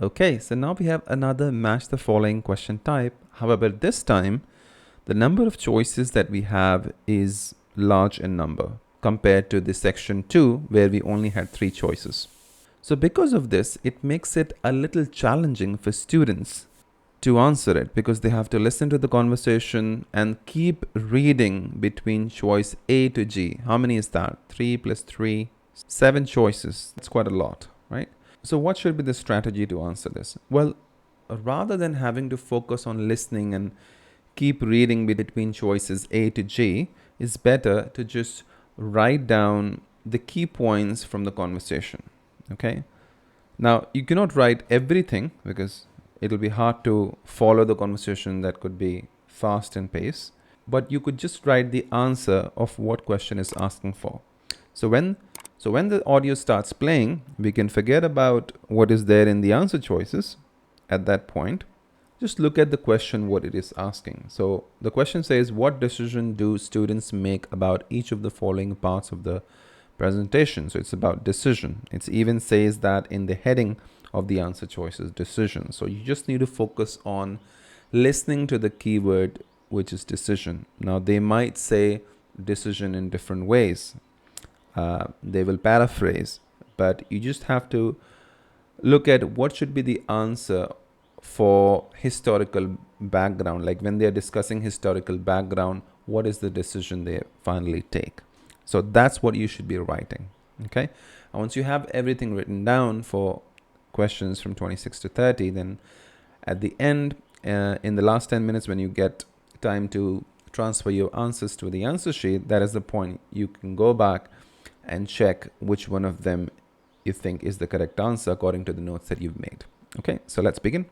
Okay, so now we have another match the following question type. However, this time, the number of choices that we have is large in number compared to the section 2 where we only had 3 choices. So because of this, it makes it a little challenging for students to answer it because they have to listen to the conversation and keep reading between choice A to G. How many is that? 3 plus 3, 7 choices. That's quite a lot, right? So what should be the strategy to answer this? Well, rather than having to focus on listening and keep reading between choices A to G, it's better to just write down the key points from the conversation. Okay. Now, you cannot write everything because it'll be hard to follow the conversation that could be fast in pace, but you could just write the answer of what question is asking for. So when the audio starts playing, we can forget about what is there in the answer choices at that point. Just look at the question, what it is asking. So the question says, what decision do students make about each of the following parts of the presentation? So it's about decision. It even says that in the heading of the answer choices, decision. So you just need to focus on listening to the keyword, which is decision. Now they might say decision in different ways. They will paraphrase, but you just have to look at what should be the answer for historical background. Like when they're discussing historical background, what is the decision they finally take? So that's what you should be writing. Okay. And once you have everything written down for questions from 26 to 30, then at the end, in the last 10 minutes, when you get time to transfer your answers to the answer sheet, that is the point. You can go back and check which one of them you think is the correct answer according to the notes that you've made. Okay, so let's begin.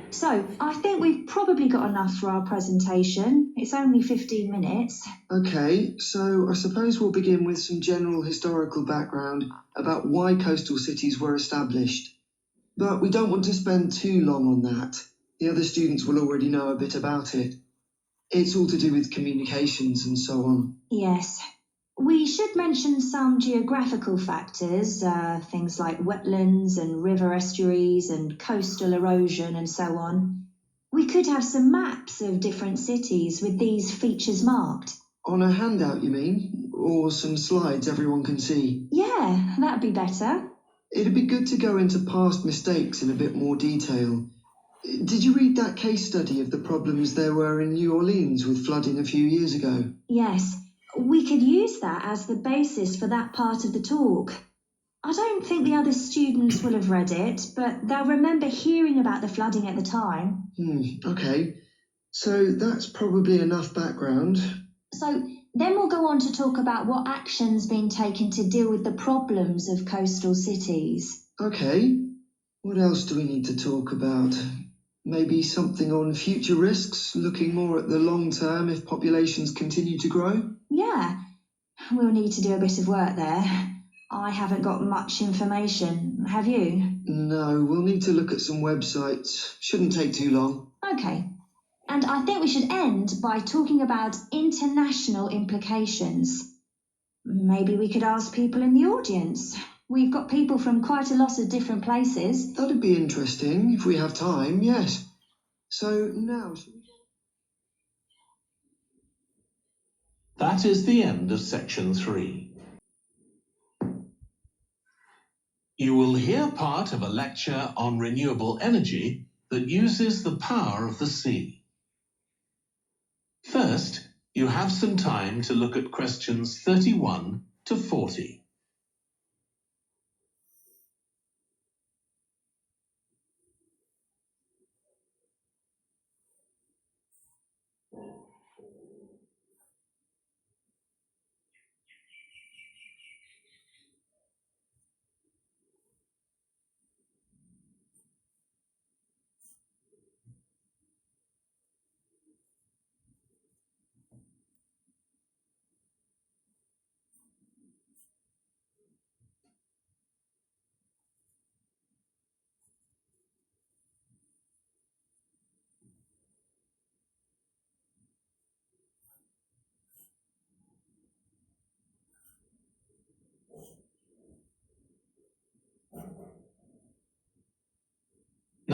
So, I think we've probably got enough for our presentation. It's only 15 minutes. Okay, so I suppose we'll begin with some general historical background about why coastal cities were established. But we don't want to spend too long on that. The other students will already know a bit about it. It's all to do with communications and so on. Yes. We should mention some geographical factors, things like wetlands and river estuaries and coastal erosion and so on. We could have some maps of different cities with these features marked. On a handout, you mean? Or some slides everyone can see? Yeah, that'd be better. It'd be good to go into past mistakes in a bit more detail. Did you read that case study of the problems there were in New Orleans with flooding a few years ago? Yes, we could use that as the basis for that part of the talk. I don't think the other students will have read it, but they'll remember hearing about the flooding at the time. Okay. So that's probably enough background. So then we'll go on to talk about what action's been taken to deal with the problems of coastal cities. Okay. What else do we need to talk about? Maybe something on future risks, looking more at the long term if populations continue to grow? Yeah, we'll need to do a bit of work there. I haven't got much information. Have you? No, we'll need to look at some websites. Shouldn't take too long. Okay. And I think we should end by talking about international implications. Maybe we could ask people in the audience. We've got people from quite a lot of different places. That'd be interesting if we have time, yes. So now... That is the end of section 3. You will hear part of a lecture on renewable energy that uses the power of the sea. First, you have some time to look at questions 31 to 40.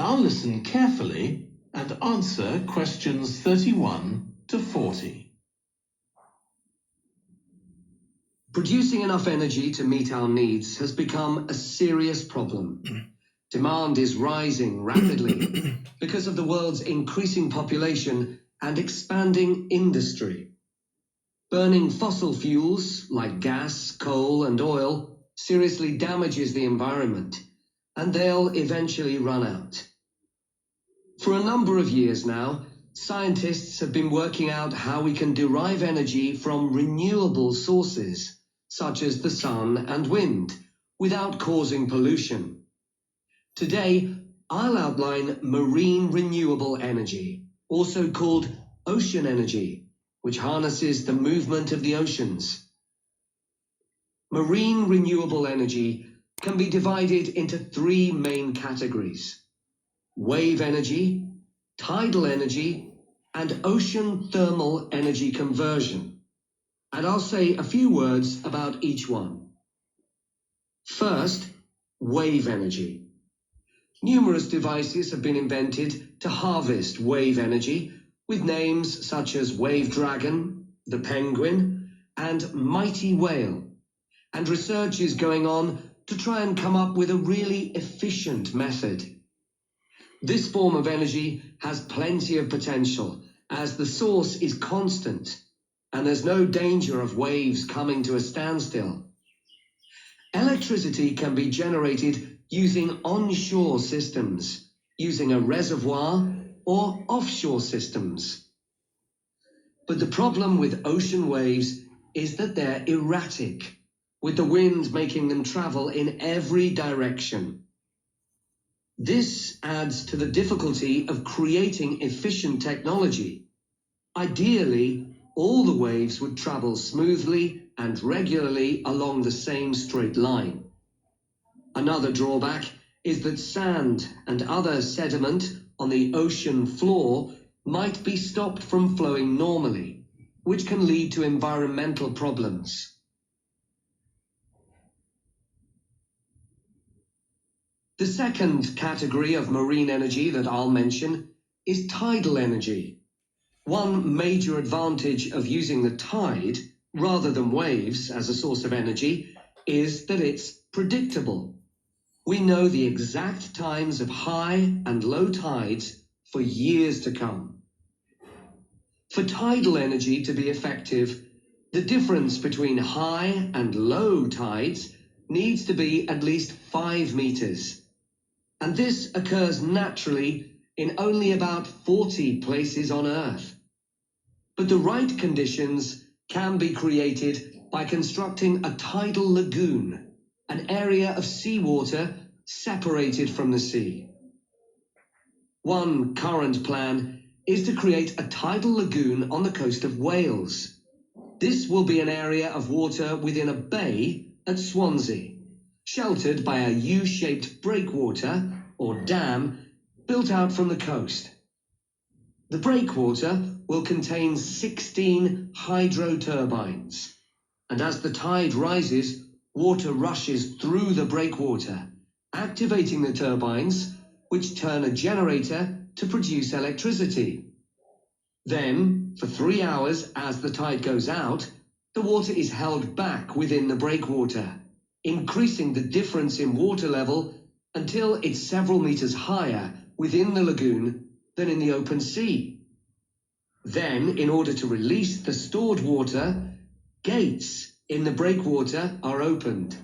Now listen carefully and answer questions 31 to 40. Producing enough energy to meet our needs has become a serious problem. Demand is rising rapidly because of the world's increasing population and expanding industry. Burning fossil fuels like gas, coal, and oil seriously damages the environment, and they'll eventually run out. For a number of years now, scientists have been working out how we can derive energy from renewable sources, such as the sun and wind, without causing pollution. Today, I'll outline marine renewable energy, also called ocean energy, which harnesses the movement of the oceans. Marine renewable energy can be divided into three main categories: wave energy, tidal energy, and ocean thermal energy conversion. And I'll say a few words about each one. First, wave energy. Numerous devices have been invented to harvest wave energy, with names such as Wave Dragon, the Penguin, and Mighty Whale. And research is going on to try and come up with a really efficient method. This form of energy has plenty of potential, as the source is constant, and there's no danger of waves coming to a standstill. Electricity can be generated using onshore systems, using a reservoir, or offshore systems. But the problem with ocean waves is that they're erratic, with the wind making them travel in every direction. This adds to the difficulty of creating efficient technology. Ideally, all the waves would travel smoothly and regularly along the same straight line. Another drawback is that sand and other sediment on the ocean floor might be stopped from flowing normally, which can lead to environmental problems. The second category of marine energy that I'll mention is tidal energy. One major advantage of using the tide rather than waves as a source of energy is that it's predictable. We know the exact times of high and low tides for years to come. For tidal energy to be effective, the difference between high and low tides needs to be at least 5 meters. And this occurs naturally in only about 40 places on Earth. But the right conditions can be created by constructing a tidal lagoon, an area of seawater separated from the sea. One current plan is to create a tidal lagoon on the coast of Wales. This will be an area of water within a bay at Swansea, sheltered by a U-shaped breakwater or dam built out from the coast. The breakwater will contain 16 hydro turbines, and as the tide rises, water rushes through the breakwater, activating the turbines, which turn a generator to produce electricity. Then, for 3 hours as the tide goes out, the water is held back within the breakwater, increasing the difference in water level until it's several meters higher within the lagoon than in the open sea. Then, in order to release the stored water, gates in the breakwater are opened.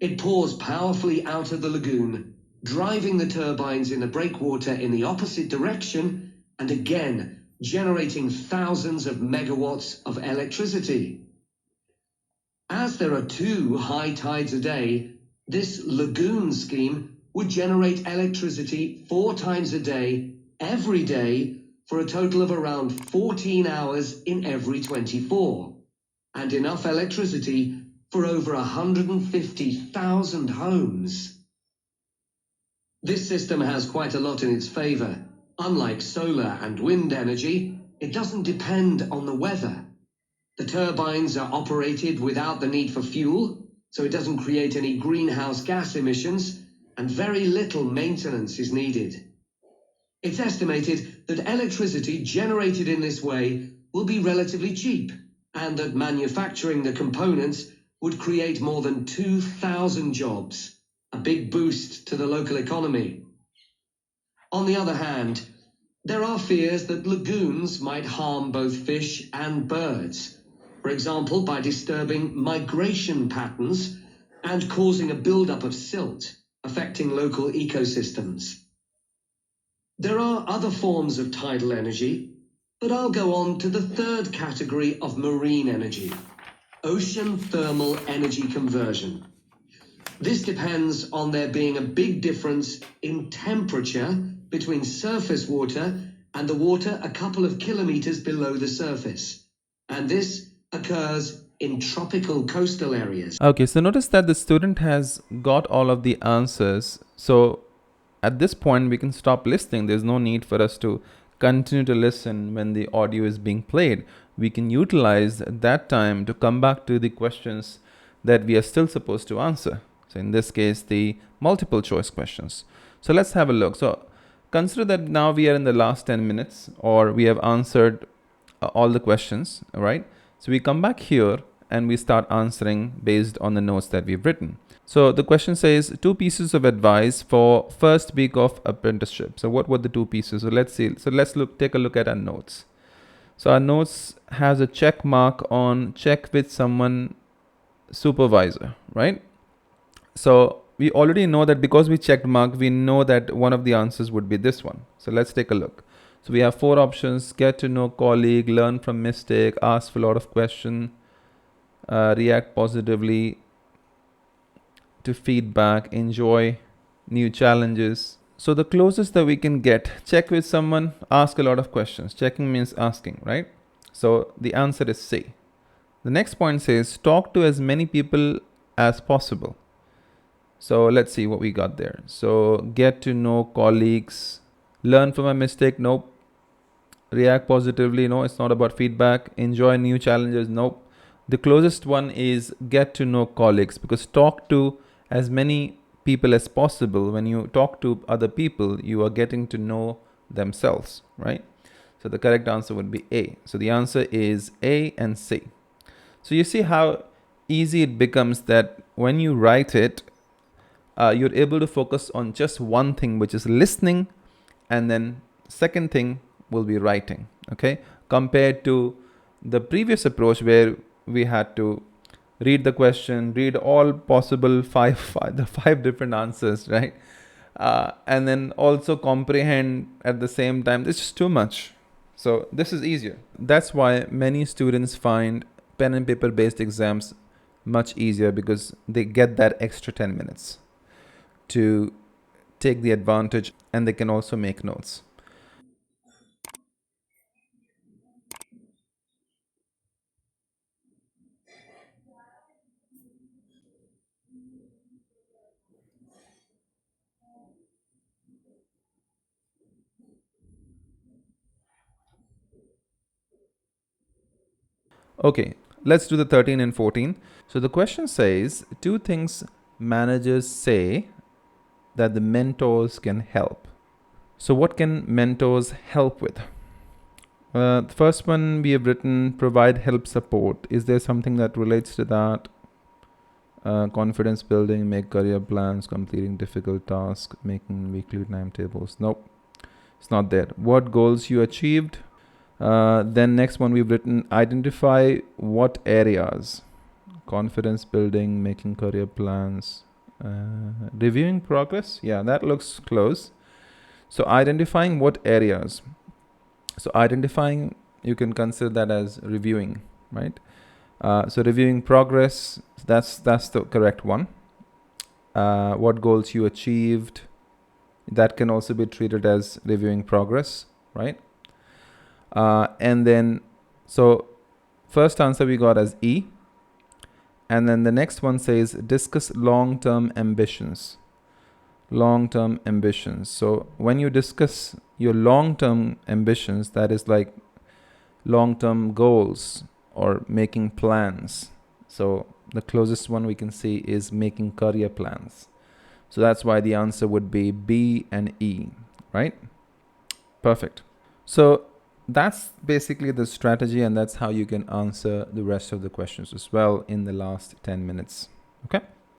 It pours powerfully out of the lagoon, driving the turbines in the breakwater in the opposite direction and again generating thousands of megawatts of electricity. As there are 2 high tides a day, this lagoon scheme would generate electricity 4 times a day, every day, for a total of around 14 hours in every 24, and enough electricity for over 150,000 homes. This system has quite a lot in its favor. Unlike solar and wind energy, it doesn't depend on the weather. The turbines are operated without the need for fuel, so it doesn't create any greenhouse gas emissions, and very little maintenance is needed. It's estimated that electricity generated in this way will be relatively cheap, and that manufacturing the components would create more than 2,000 jobs, a big boost to the local economy. On the other hand, there are fears that lagoons might harm both fish and birds, for example by disturbing migration patterns and causing a buildup of silt, affecting local ecosystems. There are other forms of tidal energy, but I'll go on to the third category of marine energy, ocean thermal energy conversion. This depends on there being a big difference in temperature between surface water and the water a couple of kilometers below the surface. And this occurs in tropical coastal areas. Okay, so notice that the student has got all of the answers. So at this point, we can stop listening. There's no need for us to continue to listen when the audio is being played. We can utilize that time to come back to the questions that we are still supposed to answer. So in this case, the multiple choice questions. So let's have a look. So consider that now we are in the last 10 minutes, or we have answered all the questions, right? So we come back here and we start answering based on the notes that we've written. So the question says 2 pieces of advice for first week of apprenticeship. So what were the 2 pieces? So let's see. So let's take a look at our notes. So our notes has a check mark on check with someone supervisor, right? So we already know that because we checked mark, we know that one of the answers would be this one. So let's take a look. So we have 4 options: get to know colleague, learn from mistake, ask a lot of question, react positively to feedback, enjoy new challenges. So the closest that we can get, check with someone, ask a lot of questions. Checking means asking, right? So the answer is C. The next point says talk to as many people as possible. So let's see what we got there. So get to know colleagues, learn from a mistake, nope. React positively, no, it's not about feedback. Enjoy new challenges, nope. The closest one is get to know colleagues, because talk to as many people as possible. When you talk to other people, you are getting to know themselves, right? So the correct answer would be A. So the answer is A and C. So you see how easy it becomes that when you write it, you're able to focus on just one thing, which is listening, and then second thing will be writing, okay? Compared to the previous approach where we had to read the question, read all possible the five different answers, right? And then also comprehend at the same time. It's just too much. So this is easier. That's why many students find pen and paper based exams much easier, because they get that extra 10 minutes to take the advantage, and they can also make notes. Okay, let's do the 13 and 14. So the question says 2 things managers say that the mentors can help. So what can mentors help with? The first one we have written, provide help support. Is there something that relates to that? Confidence building, make career plans, completing difficult tasks, making weekly timetables. Nope, it's not there. What goals you achieved? Then next one we've written, identify what areas. Confidence building, making career plans, reviewing progress. Yeah, that looks close. So identifying what areas. So identifying, you can consider that as reviewing, right? So reviewing progress, that's the correct one. What goals you achieved, that can also be treated as reviewing progress, right? And then, so first answer we got as E. And then the next one says discuss long-term ambitions. Long-term ambitions. So when you discuss your long-term ambitions, that is like long-term goals or making plans. So the closest one we can see is making career plans. So that's why the answer would be B and E, right? Perfect. So that's basically the strategy, and that's how you can answer the rest of the questions as well in the last 10 minutes. Okay.